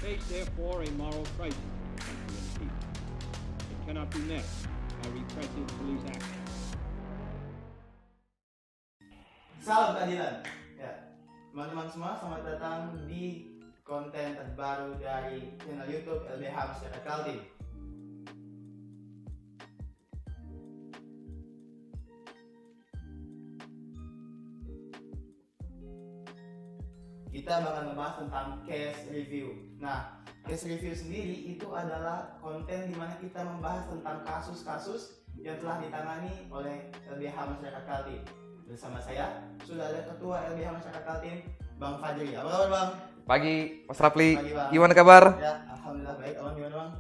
face therefore a moral crisis in the country and people. It cannot be met by repressive police action. Salam keadilan. Ya, teman-teman semua, selamat datang di konten terbaru dari channel YouTube LBH Masyarakat Kaltim. Kita bakal ngebahas tentang case review. Nah, case review sendiri itu adalah konten di mana kita membahas tentang kasus-kasus yang telah ditangani oleh LBH Masyarakat Kaltim. Bersama saya sudah ada Ketua LBH Masyarakat Kaltim, Bang Fajri. Apa kabar, Bang? Pagi, Mas Rafli. Pagi, Bang. Gimana kabar? Ya, alhamdulillah baik. Abang gimana, Bang?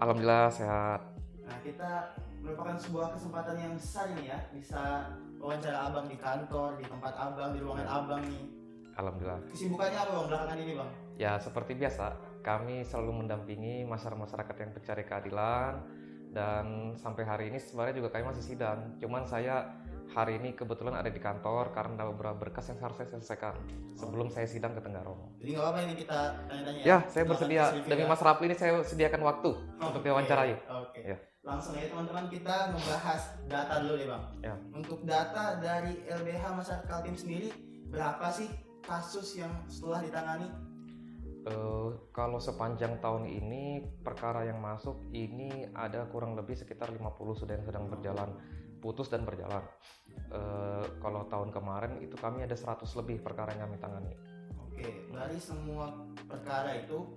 Alhamdulillah sehat. Nah, kita merupakan sebuah kesempatan yang besar ini ya, bisa wawancara Abang di kantor, di tempat Abang, di ruangan Abang nih. Alhamdulillah. Kesibukannya apa, Bang, belakangan ini, Bang? Ya seperti biasa, kami selalu mendampingi masyarakat yang pencari keadilan. Dan sampai hari ini sebenarnya juga kami masih sidang. Cuman saya hari ini kebetulan ada di kantor karena ada beberapa berkas yang harus saya selesaikan sebelum saya sidang ke Tenggarong. Jadi nggak apa-apa ini kita tanya-tanya Ya, saya Silakan bersedia. case review Demi ya. Mas Rafli ini saya sediakan waktu untuk diwawancarai. Oke. Ya. Langsung aja teman-teman, kita membahas data dulu deh, Bang. Ya. Untuk data dari LBH Masyarakat Kaltim sendiri, berapa sih kasus yang setelah ditangani? Kalau sepanjang tahun ini perkara yang masuk ini ada kurang lebih sekitar 50 sudah yang sedang berjalan, putus dan berjalan. Kalau tahun kemarin itu kami ada 100 lebih perkara yang kami tangani. Oke, dari semua perkara itu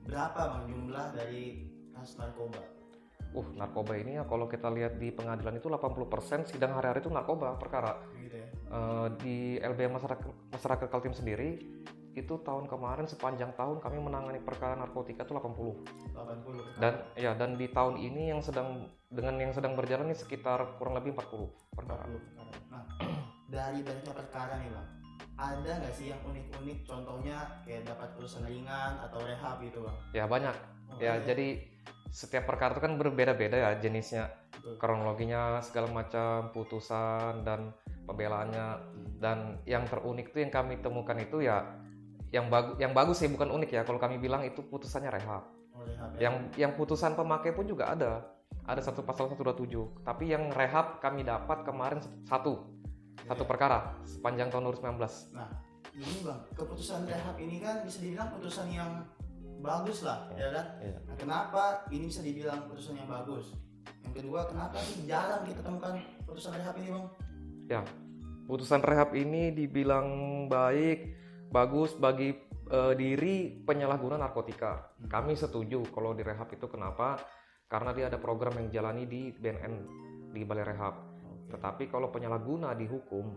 berapa, Bang, jumlah dari kasus narkoba? Narkoba ini ya kalau kita lihat di pengadilan itu 80% sidang hari-hari itu narkoba perkara. Gitu ya. Di LBH Masyarakat Kaltim sendiri itu tahun kemarin sepanjang tahun kami menangani perkara narkotika itu 80. 80. Dan di tahun ini yang sedang berjalan ini sekitar kurang lebih 40 perkara. 40 perkara. Nah, dari banyaknya perkara nih, Bang, ada nggak sih yang unik-unik, contohnya kayak dapat putusan ringan atau rehab gitu, Bang? Ya banyak. Banyak. Jadi setiap perkara itu kan berbeda-beda ya jenisnya, Betul. kronologinya segala macam, putusan dan pembelaannya. Dan yang terunik itu yang kami temukan itu ya yang bagus sih, bukan unik ya, kalau kami bilang itu putusannya rehab. Rehab ya. Yang putusan pemakai pun juga ada satu pasal 127, tapi yang rehab kami dapat kemarin satu perkara sepanjang tahun 2019. Nah, ini, Bang, keputusan rehab ini kan bisa dibilang putusan yang bagus lah, ya kan? Iya. Nah, kenapa ini bisa dibilang putusan yang bagus? Yang kedua, kenapa sih jarang kita temukan putusan rehab ini, Bang? Ya, putusan rehab ini dibilang bagus bagi diri penyalahguna narkotika. Kami setuju kalau di rehab itu, kenapa? Karena dia ada program yang jalani di BNN, di Balai Rehab. Tetapi kalau penyalahguna dihukum,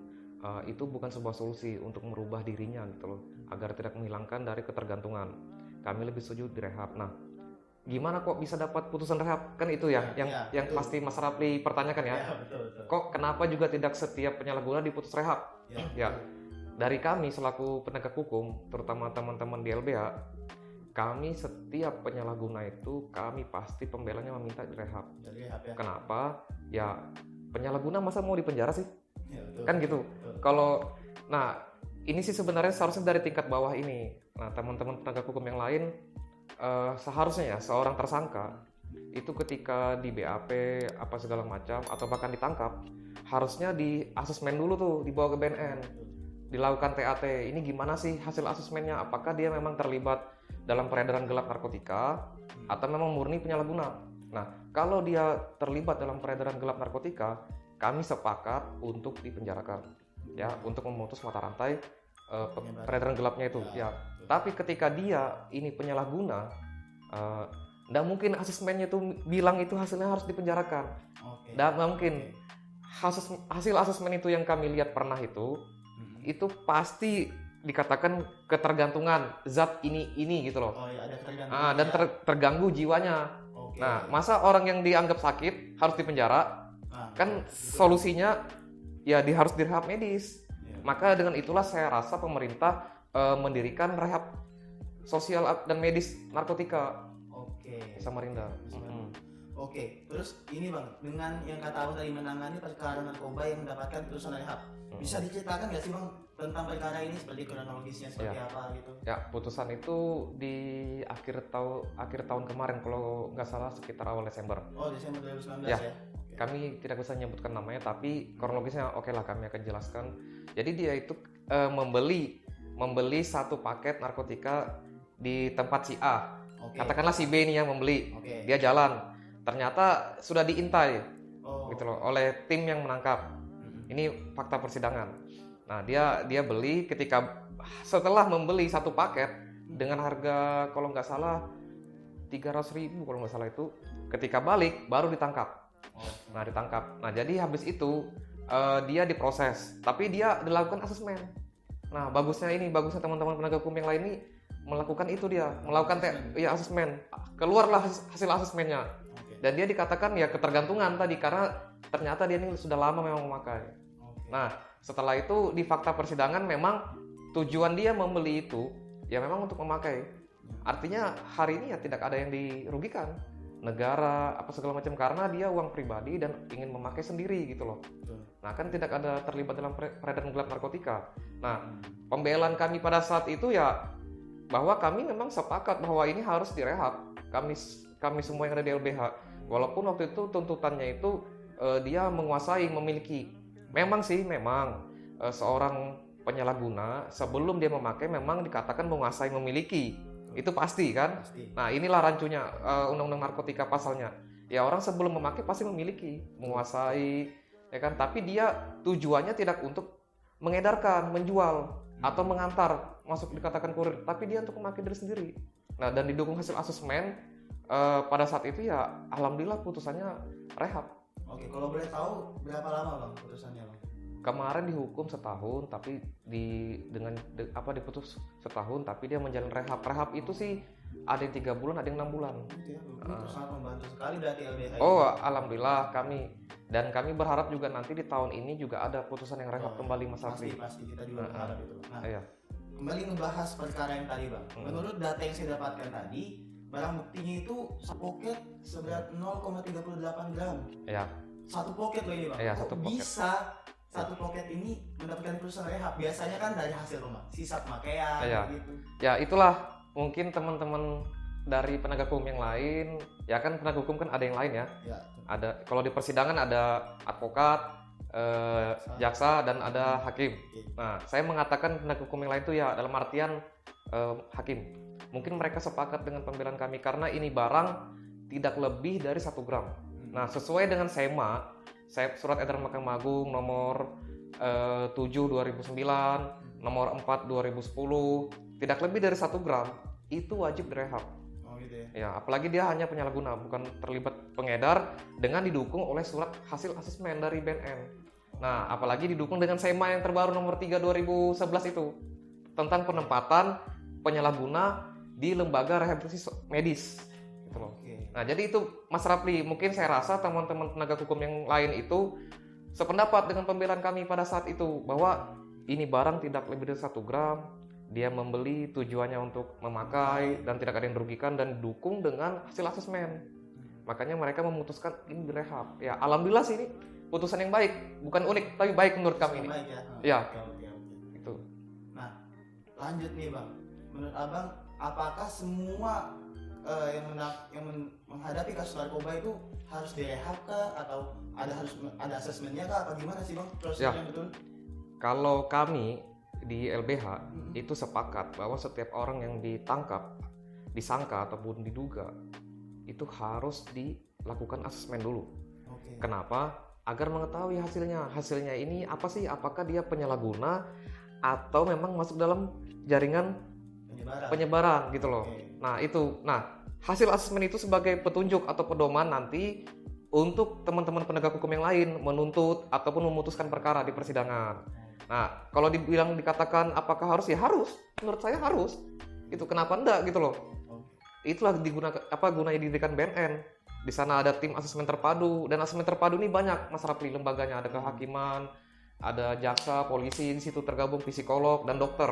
itu bukan sebuah solusi untuk merubah dirinya gitu loh, agar tidak menghilangkan dari ketergantungan. Kami lebih setuju di rehab. Nah, gimana kok bisa dapat putusan rehab? Kan itu ya, yang betul. pasti Mas Rafli pertanyakan ya. Ya, betul. Kok kenapa juga tidak setiap penyalahguna diputus rehab? Ya. Dari kami selaku penegak hukum, terutama teman-teman di LBH, kami setiap penyalahguna itu kami pasti pembelanya meminta direhab. Rehab ya. Kenapa? Ya penyalahguna masa mau dipenjara sih? Ya, betul. Kan gitu. Betul. Ini sih sebenarnya seharusnya dari tingkat bawah ini. Nah, teman-teman penegak hukum yang lain seharusnya ya seorang tersangka itu ketika di BAP apa segala macam atau bahkan ditangkap, harusnya di asesmen dulu tuh, dibawa ke BNN. Dilakukan TAT, ini gimana sih hasil asesmennya, apakah dia memang terlibat dalam peredaran gelap narkotika atau memang murni penyalahguna. Nah, kalau dia terlibat dalam peredaran gelap narkotika, kami sepakat untuk dipenjarakan ya, untuk memutus mata rantai peredaran gelapnya itu ya. Tapi ketika dia ini penyalahguna, nggak mungkin asesmennya itu bilang itu hasilnya harus dipenjarakan. Nggak mungkin. Hasil asesmen itu yang kami lihat pernah itu pasti dikatakan ketergantungan zat ini gitu loh. Ada ketergantungan. Dan terganggu jiwanya. Nah, masa orang yang dianggap sakit harus dipenjara? Kan solusinya ya harus direhab medis. Maka dengan itulah saya rasa pemerintah mendirikan rehab sosial dan medis narkotika. Samarinda. Oke, terus ini, Bang, dengan yang kata Abang tadi menangani perkara narkoba yang mendapatkan putusan rehab, bisa diceritakan nggak sih, Bang, tentang perkara ini seperti kronologisnya seperti apa gitu? Ya, putusan itu di akhir tahun kemarin kalau nggak salah sekitar awal Desember. Oh, Desember 2019 Ya. ya? Kami tidak bisa menyebutkan namanya, tapi kronologisnya oke lah kami akan jelaskan. Jadi dia itu membeli satu paket narkotika di tempat si A. Oke. Katakanlah si B ini yang membeli. Oke. Dia jalan, ternyata sudah diintai Oh. gitu loh oleh tim yang menangkap. Ini fakta persidangan. Nah, dia beli, setelah membeli satu paket dengan harga kalau nggak salah 300.000 kalau nggak salah itu, ketika balik baru ditangkap. Nah, ditangkap. Nah, jadi habis itu dia diproses, tapi dia dilakukan asesmen. Nah, bagusnya teman-teman penegak hukum yang lain ini melakukan itu, dia melakukan asesmen. Keluarlah hasil asesmennya. Oke. Dan dia dikatakan ya ketergantungan tadi karena ternyata dia ini sudah lama memang memakai. Oke. Nah, setelah itu di fakta persidangan memang tujuan dia membeli itu ya memang untuk memakai. Artinya hari ini ya tidak ada yang dirugikan. Negara apa segala macam karena dia uang pribadi dan ingin memakai sendiri gitu loh. Betul. Nah, kan tidak ada terlibat dalam peredaran gelap narkotika. Nah, pembelaan kami pada saat itu ya bahwa kami memang sepakat bahwa ini harus direhab. Kami semua yang ada di LBH. Walaupun waktu itu tuntutannya itu dia menguasai, memiliki. Memang seorang penyalahguna sebelum dia memakai memang dikatakan menguasai, memiliki. Itu pasti kan? Pasti. Nah, inilah rancunya undang-undang narkotika pasalnya. Ya, orang sebelum memakai pasti memiliki, menguasai, ya kan? Tapi dia tujuannya tidak untuk mengedarkan, menjual atau mengantar, masuk dikatakan kurir, tapi dia untuk memakai diri sendiri. Nah, dan didukung hasil asesmen pada saat itu ya alhamdulillah putusannya rehab. Oke, kalau boleh tahu berapa lama Bang putusannya Bang? Kemarin dihukum setahun, tapi diputus setahun, tapi dia menjalani rehab. Rehab itu sih ada yang 3 bulan, ada yang 6 bulan. Itu ya, itu sangat membantu sekali berarti LBH. Oh, alhamdulillah kami berharap juga nanti di tahun ini juga ada putusan yang rehab kembali, Mas Rafli. Pasti kita juga berharap itu. Nah, Iya. kembali ngebahas perkara yang tadi Bang. Menurut data yang saya dapatkan tadi, barang buktinya itu poket seberat 0,38 gram. Iya. Satu poket loh ini Bang. Iya, Kok satu poket. bisa satu poket ini mendapatkan putusan rehab? Biasanya kan dari hasil rumah, sisa pemakaian Iya. gitu. Ya, itulah mungkin teman-teman dari penegak hukum yang lain, ya kan penegak hukum kan ada yang lain ya. Ya. Ada, kalau di persidangan ada advokat, jaksa dan ada hakim. Nah, saya mengatakan penegak hukum yang lain itu ya dalam artian hakim. Mungkin mereka sepakat dengan pembelaan kami karena ini barang tidak lebih dari 1 gram. Nah, sesuai dengan SEMA, Surat Edaran Mahkamah Agung nomor 7 2009, nomor 4 2010, tidak lebih dari 1 gram itu wajib direhab. Oh gitu ya. Ya, apalagi dia hanya penyalahguna, bukan terlibat pengedar dengan didukung oleh surat hasil asesmen dari BNN. Nah, apalagi didukung dengan SEMA yang terbaru nomor 3 2011 itu tentang penempatan penyalahguna di lembaga rehabilitasi medis. Gitu loh. Oke. Nah, jadi itu Mas Rafli, mungkin saya rasa teman-teman penegak hukum yang lain itu sependapat dengan pembelaan kami pada saat itu bahwa ini barang tidak lebih dari 1 gram, dia membeli tujuannya untuk memakai dan tidak ada yang dirugikan dan didukung dengan hasil asesmen. Makanya mereka memutuskan ini direhab. Ya, alhamdulillah sih ini putusan yang baik, bukan unik tapi baik menurut kami ini. Baik ya. Ya. Oke. Itu. Nah, lanjut nih Bang. Menurut Abang, apakah semua yang menghadapi kasus narkoba itu harus direhab kah atau ada asesmennya kah, apa gimana sih Bang prosesnya Ya. betul? Kalau kami di LBH itu sepakat bahwa setiap orang yang ditangkap, disangka ataupun diduga itu harus dilakukan asesmen dulu. Oke. Kenapa? Agar mengetahui hasilnya. Hasilnya ini apa sih? Apakah dia penyalahguna atau memang masuk dalam jaringan penyebaran gitu loh. Oke. Nah, hasil asesmen itu sebagai petunjuk atau pedoman nanti untuk teman-teman penegak hukum yang lain menuntut ataupun memutuskan perkara di persidangan. Nah, kalau dikatakan apakah harus, ya harus. Menurut saya harus. Itu kenapa enggak gitu loh. Itulah gunanya didirikan BNN. Di sana ada tim asesmen terpadu, dan asesmen terpadu ini banyak Mas Rafli lembaganya, ada kehakiman, ada jaksa, polisi, di situ tergabung psikolog dan dokter.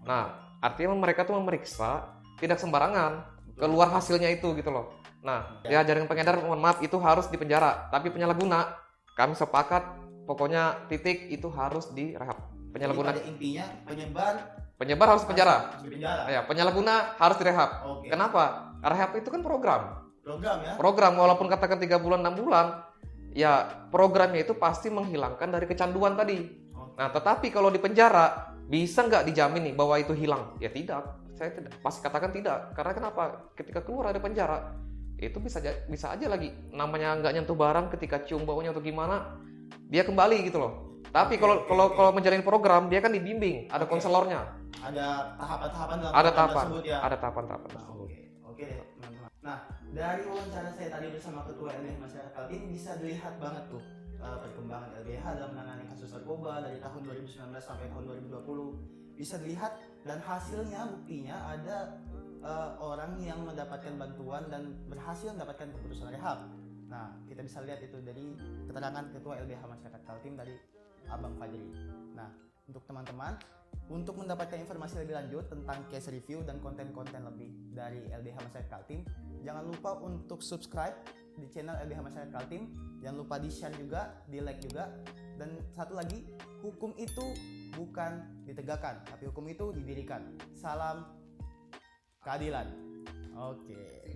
Nah, artinya mereka tuh memeriksa tidak sembarangan keluar hasilnya itu gitu loh. Nah, ya jaringan pengedar mohon maaf itu harus dipenjara, tapi penyalahguna kami sepakat pokoknya titik itu harus direhab. Penyalahguna, Jadi pada intinya penyebar penyebar harus penjara. harus dipenjara. Ya, penyalahguna harus direhab. Oke. Kenapa? Rehab itu kan program. Program ya. Program walaupun katakan 3 bulan 6 bulan, ya programnya itu pasti menghilangkan dari kecanduan tadi. Oke. Nah, tetapi kalau di penjara bisa nggak dijamin nih bahwa itu hilang? Ya tidak. Saya tidak pasti katakan tidak. Karena kenapa? Ketika keluar dari penjara itu bisa aja lagi namanya nggak nyentuh barang, ketika cium baunya atau gimana dia kembali gitu loh. Tapi kalau menjalin program dia kan dibimbing, ada Oke. konselornya, Ada tahapan-tahapan dalam ada program tahapan, tersebut ya. ada tahapan-tahapan Nah, tersebut. oke deh teman-teman. Nah, dari wawancara saya tadi bersama Ketua LBH Masyarakat Kaltim bisa dilihat banget tuh perkembangan LBH dalam menangani kasus narkoba dari tahun 2019 sampai tahun 2020. Bisa dilihat dan hasilnya, buktinya ada orang yang mendapatkan bantuan dan berhasil mendapatkan keputusan rehab. Nah, kita bisa lihat itu dari keterangan Ketua LBH Masyarakat Kaltim dari Abang Fajri. Nah, untuk teman-teman, untuk mendapatkan informasi lebih lanjut tentang case review dan konten-konten lebih dari LBH Masyarakat Kaltim, jangan lupa untuk subscribe di channel LBH Masyarakat Kaltim. Jangan lupa di-share juga, di-like juga. Dan satu lagi, hukum itu bukan ditegakkan, tapi hukum itu didirikan. Salam keadilan. Oke.